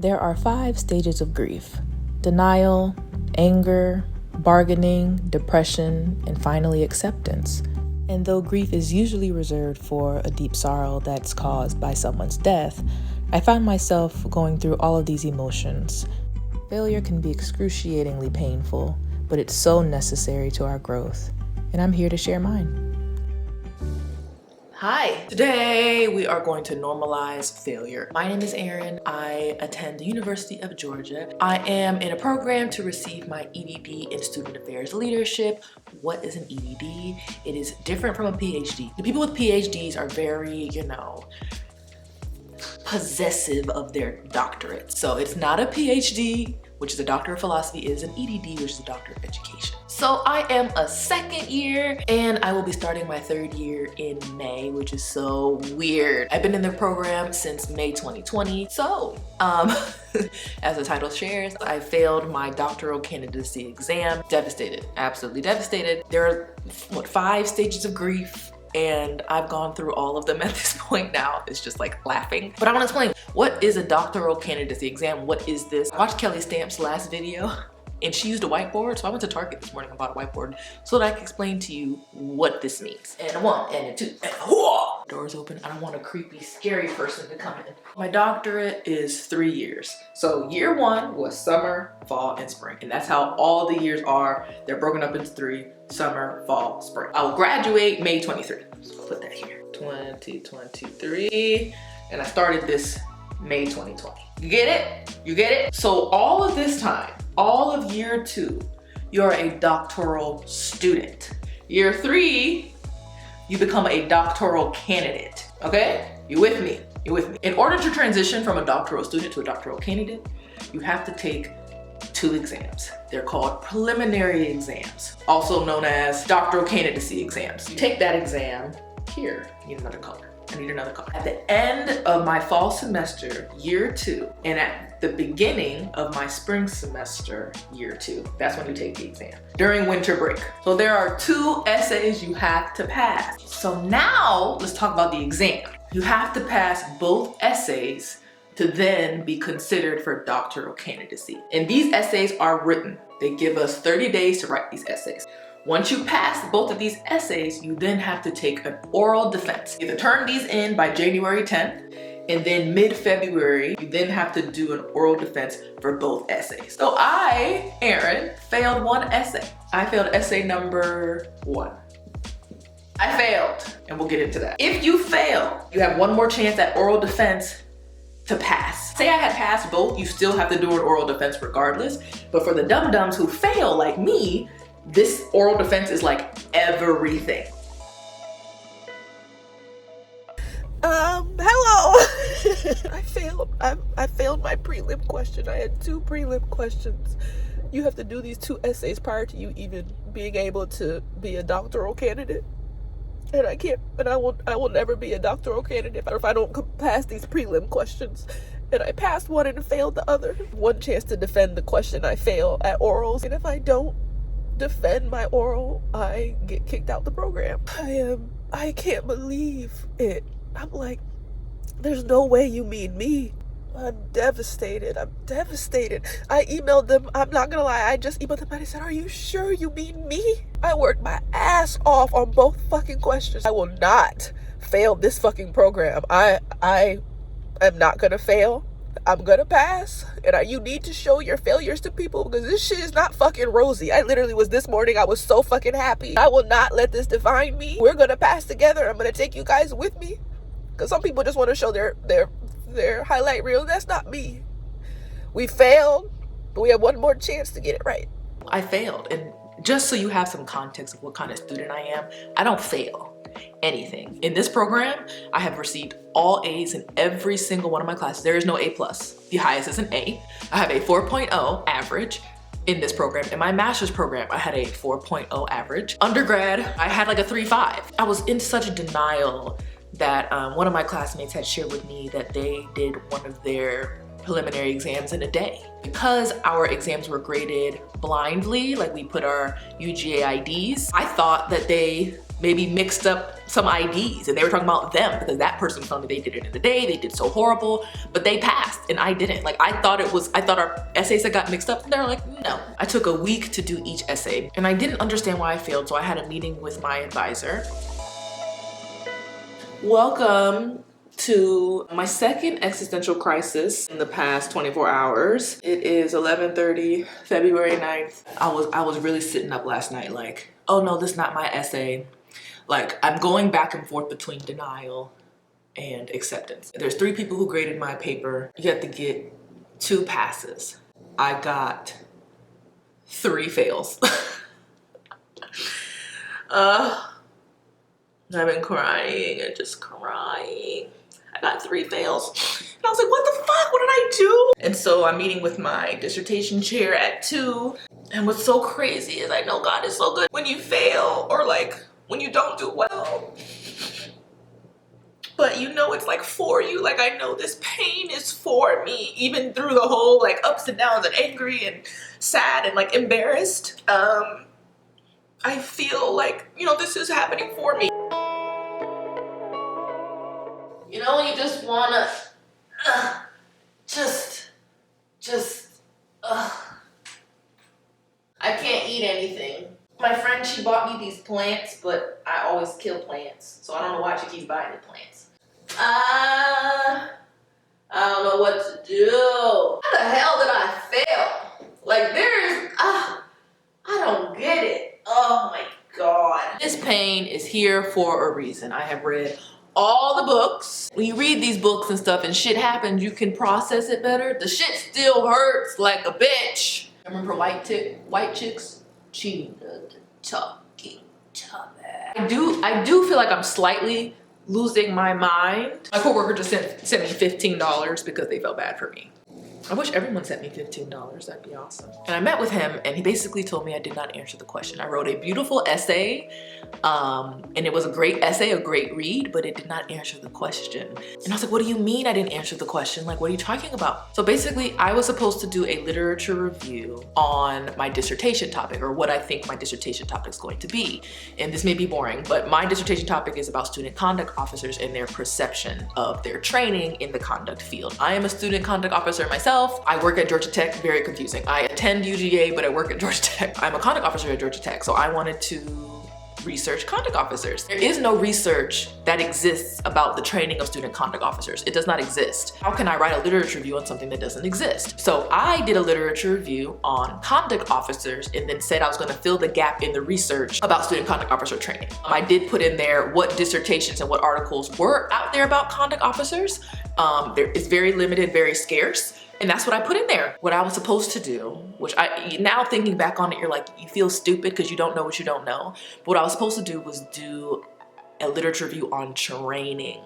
There are 5 stages of grief: denial, anger, bargaining, depression, and finally acceptance. And though grief is usually reserved for a deep sorrow that's caused by someone's death, I found myself going through all of these emotions. Failure can be excruciatingly painful, but it's so necessary to our growth, and I'm here to share mine. Hi, today we are going to normalize failure. My name is Aaron. I attend the University of Georgia. I am in a program to receive my EDD in Student Affairs Leadership. What is an EDD? It is different from a PhD. The people with PhDs are very, possessive of their doctorate. So it's not a PhD, which is a Doctor of Philosophy. It is an EDD, which is a Doctor of Education. So I am a second year and I will be starting my 3rd year in May, which is so weird. I've been in the program since May 2020. So, as the title shares, I failed my doctoral candidacy exam. Devastated, absolutely devastated. There are, 5 stages of grief, and I've gone through all of them at this point now. It's just like laughing. But I wanna explain, what is a doctoral candidacy exam? What is this? I watched Kelly Stamp's last video and she used a whiteboard. So I went to Target this morning and bought a whiteboard so that I can explain to you what this means. And a 1, and a 2, and a doors open. I don't want a creepy, scary person to come in. My doctorate is 3 years. So year 1 was summer, fall, and spring. And that's how all the years are. They're broken up into 3, summer, fall, spring. I'll graduate May 23. So I'll put that here, 2023. And I started this May 2020. You get it? You get it? So all of this time, all of year 2, you're a doctoral student. Year 3, you become a doctoral candidate, okay? You with me? You with me? In order to transition from a doctoral student to a doctoral candidate, you have to take 2 exams. They're called preliminary exams, also known as doctoral candidacy exams. You take that exam here. I need another color. I need another color. At the end of my fall semester, year 2, and at the beginning of my spring semester, year 2, that's when you take the exam, during winter break. So there are 2 essays you have to pass. So now let's talk about the exam. You have to pass both essays to then be considered for doctoral candidacy. And these essays are written. They give us 30 days to write these essays. Once you pass both of these essays, you then have to take an oral defense. You have to turn these in by January 10th, and then mid-February, you then have to do an oral defense for both essays. So I, Aaron, failed 1 essay. I failed essay number 1. I failed, and we'll get into that. If you fail, you have 1 more chance at oral defense to pass. Say I had passed both, you still have to do an oral defense regardless. But for the dum-dums who fail like me, this oral defense is like everything. Hello. I failed my prelim question. I had 2 prelim questions. You have to do these 2 essays prior to you even being able to be a doctoral candidate. And I can't, and I will never be a doctoral candidate if I don't pass these prelim questions. And I passed one and failed the other. 1 chance to defend the question I fail at orals. And if I don't defend my oral, I get kicked out the program. I can't believe it. I'm like, there's no way you mean me. I'm devastated. I emailed them. I'm not gonna lie. I just emailed them and I said, are you sure you mean me? I worked my ass off on both fucking questions. I will not fail this fucking program. I am not gonna fail. I'm gonna pass. And you need to show your failures to people because this shit is not fucking rosy. I literally was this morning. I was so fucking happy. I will not let this define me. We're gonna pass together. I'm gonna take you guys with me. Because some people just want to show their highlight reel. That's not me. We failed, but we have 1 more chance to get it right. I failed, and just so you have some context of what kind of student I am, I don't fail anything. In this program, I have received all A's in every single one of my classes. There is no A+. The highest is an A. I have a 4.0 average in this program. In my master's program, I had a 4.0 average. Undergrad, I had like a 3.5. I was in such denial that one of my classmates had shared with me that they did one of their preliminary exams in a day. Because our exams were graded blindly, like we put our UGA IDs, I thought that they maybe mixed up some IDs and they were talking about them because that person told me they did it in the day, they did so horrible, but they passed and I didn't. Like I thought our essays had got mixed up and they're like, no. I took a week to do each essay and I didn't understand why I failed, so I had a meeting with my advisor. Welcome to my second existential crisis in the past 24 hours. It is 11:30, February 9th. I was really sitting up last night like, oh no, this is not my essay. Like, I'm going back and forth between denial and acceptance. There's 3 people who graded my paper. You have to get 2 passes. I got 3 fails. I've been crying and just crying. I got 3 fails. And I was like, what the fuck? What did I do? And so I'm meeting with my dissertation chair at 2. And what's so crazy is I know God is so good when you fail or like when you don't do well. But you know it's like for you. Like I know this pain is for me, even through the whole like ups and downs and angry and sad and like embarrassed. I feel like, you know, this is happening for me. You know, you just wanna I can't eat anything. My friend, she bought me these plants, but I always kill plants. So I don't know why she keeps buying the plants. I don't know what to do. How the hell did I fail? Like I don't get it. Oh my God. This pain is here for a reason. I have read all the books. When you read these books and stuff and shit happens, you can process it better. The shit still hurts like a bitch. I remember white chicks cheating the talking tummy. I do feel like I'm slightly losing my mind. My coworker just sent me $15 because they felt bad for me. I wish everyone sent me $15. That'd be awesome. And I met with him and he basically told me I did not answer the question. I wrote a beautiful essay and it was a great essay, a great read, but it did not answer the question. And I was like, what do you mean I didn't answer the question? Like, what are you talking about? So basically I was supposed to do a literature review on my dissertation topic or what I think my dissertation topic is going to be. And this may be boring, but my dissertation topic is about student conduct officers and their perception of their training in the conduct field. I am a student conduct officer myself. I work at Georgia Tech, very confusing. I attend UGA, but I work at Georgia Tech. I'm a conduct officer at Georgia Tech, so I wanted to research conduct officers. There is no research that exists about the training of student conduct officers. It does not exist. How can I write a literature review on something that doesn't exist? So I did a literature review on conduct officers and then said I was gonna fill the gap in the research about student conduct officer training. I did put in there what dissertations and what articles were out there about conduct officers. It's very limited, very scarce. And that's what I put in there. What I was supposed to do, which now thinking back on it, you're like, you feel stupid because you don't know what you don't know. But what I was supposed to do was do a literature review on training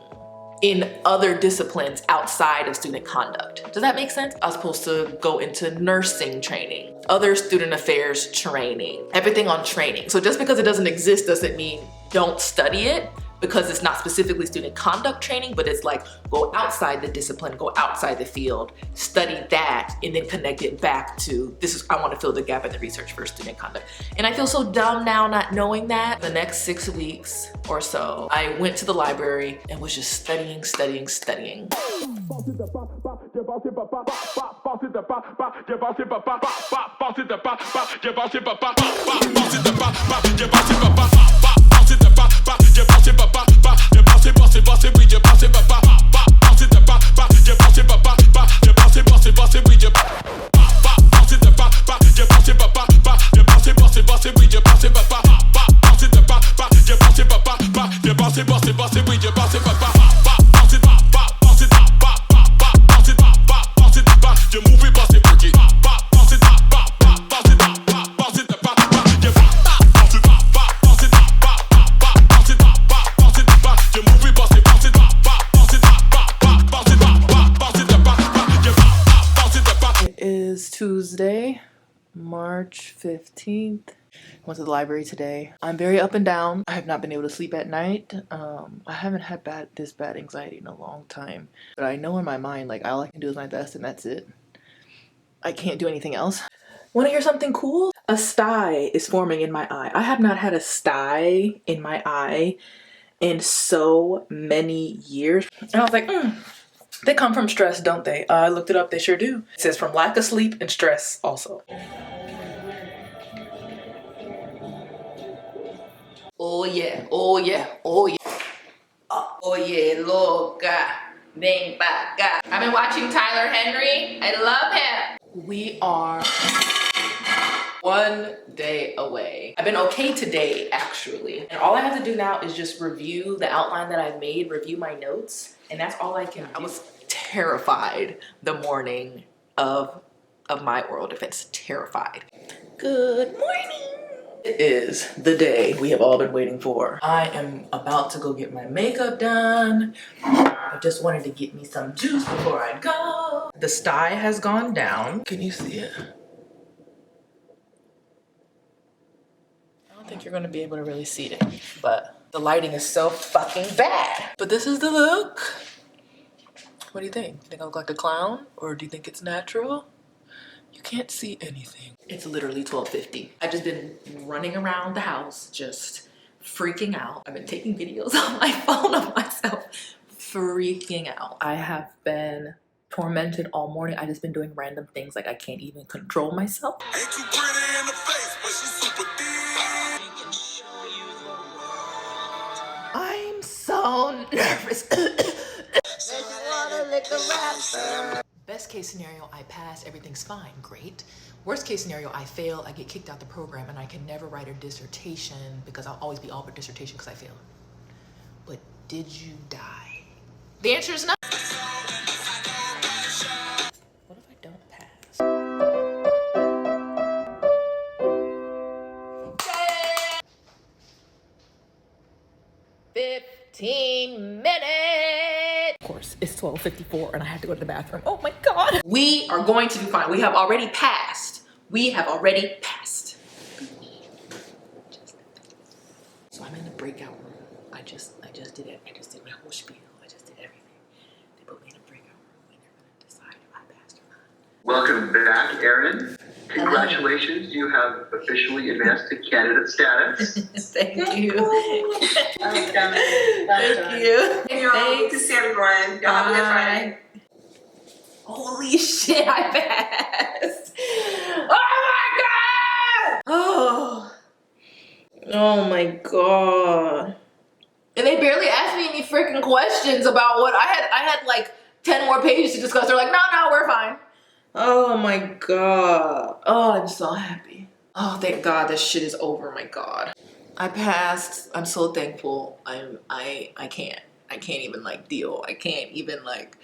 in other disciplines outside of student conduct. Does that make sense? I was supposed to go into nursing training, other student affairs training, everything on training. So just because it doesn't exist doesn't mean don't study it, because it's not specifically student conduct training, but it's like go outside the discipline, go outside the field, study that, and then connect it back to I want to fill the gap in the research for student conduct. And I feel so dumb now not knowing that. The next 6 weeks or so, I went to the library and was just studying. Tuesday, March 15th. Went to the library today. I'm very up and down. I have not been able to sleep at night. I haven't had this bad anxiety in a long time. But I know in my mind, like, all I can do is my best and that's it. I can't do anything else. Want to hear something cool? A sty is forming in my eye. I have not had a sty in my eye in so many years. And I was like, they come from stress, don't they? I looked it up, they sure do. It says from lack of sleep and stress also. Oh yeah, oh yeah, oh yeah. Oh yeah, loca, ven pa acá. I've been watching Tyler Henry. I love him. We are 1 day away. I've been okay today, actually. And all I have to do now is just review the outline that I've made, review my notes, and that's all I can do. I was terrified the morning of my oral defense. Terrified. Good morning. It is the day we have all been waiting for. I am about to go get my makeup done. I just wanted to get me some juice before I go. The sty has gone down. Can you see it? I don't think you're gonna be able to really see it, but the lighting is so fucking bad. But this is the look. What do you think? You think I look like a clown, or do you think it's natural? You can't see anything. It's literally 12:50. I've just been running around the house, just freaking out. I've been taking videos on my phone of myself, freaking out. I have been tormented all morning. I've just been doing random things, like I can't even control myself. Ain't too pretty in the face, but she's super thin. I'm so nervous. Best case scenario, I pass, everything's fine, great. Worst case scenario, I fail, I get kicked out the program, and I can never write a dissertation because I'll always be all for dissertation because I failed. But did you die? The answer is no. What if I don't pass? Yay! 15 minutes. Of course, it's 12:54 and I have to go to the bathroom. Oh my God. We are going to do fine. We have already passed. We have already passed. So I'm in the breakout room. I just did it. I just did my whole spiel. I just did everything. They put me in a breakout room and they're gonna decide if I passed or not. Welcome back, Aaron. Congratulations, you have officially advanced to candidate status. Thank you. Thank you. And you're all good to see everyone. Y'all have a good Friday. Holy shit, I passed. Oh my God! Oh my God. And they barely asked me any freaking questions about what I had like 10 more pages to discuss. They're like, no, we're fine. Oh my God. Oh, I'm so happy. Oh, thank God this shit is over, my God. I passed. I'm so thankful. I can't even like deal. I can't even like,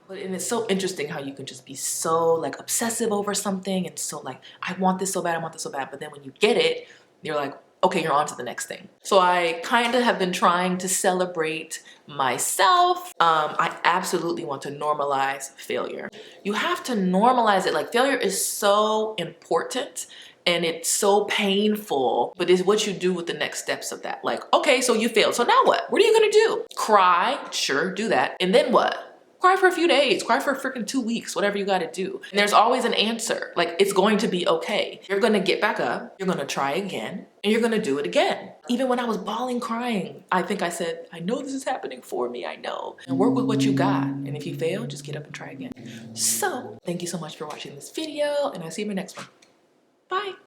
and it's so interesting how you can just be so like obsessive over something and so like, I want this so bad, but then when you get it, you're like, okay, you're on to the next thing. So I kind of have been trying to celebrate myself. I absolutely want to normalize failure. You have to normalize it. Like, failure is so important and it's so painful, but it's what you do with the next steps of that. Like, okay, so you failed. So now what? What are you gonna do? Cry? Sure, do that. And then what? Cry for a few days, cry for freaking 2 weeks, whatever you gotta do. And there's always an answer. Like, it's going to be okay. You're gonna get back up, you're gonna try again, and you're gonna do it again. Even when I was bawling, crying, I think I said, I know this is happening for me, I know. And work with what you got. And if you fail, just get up and try again. So, thank you so much for watching this video, and I'll see you in my next one. Bye.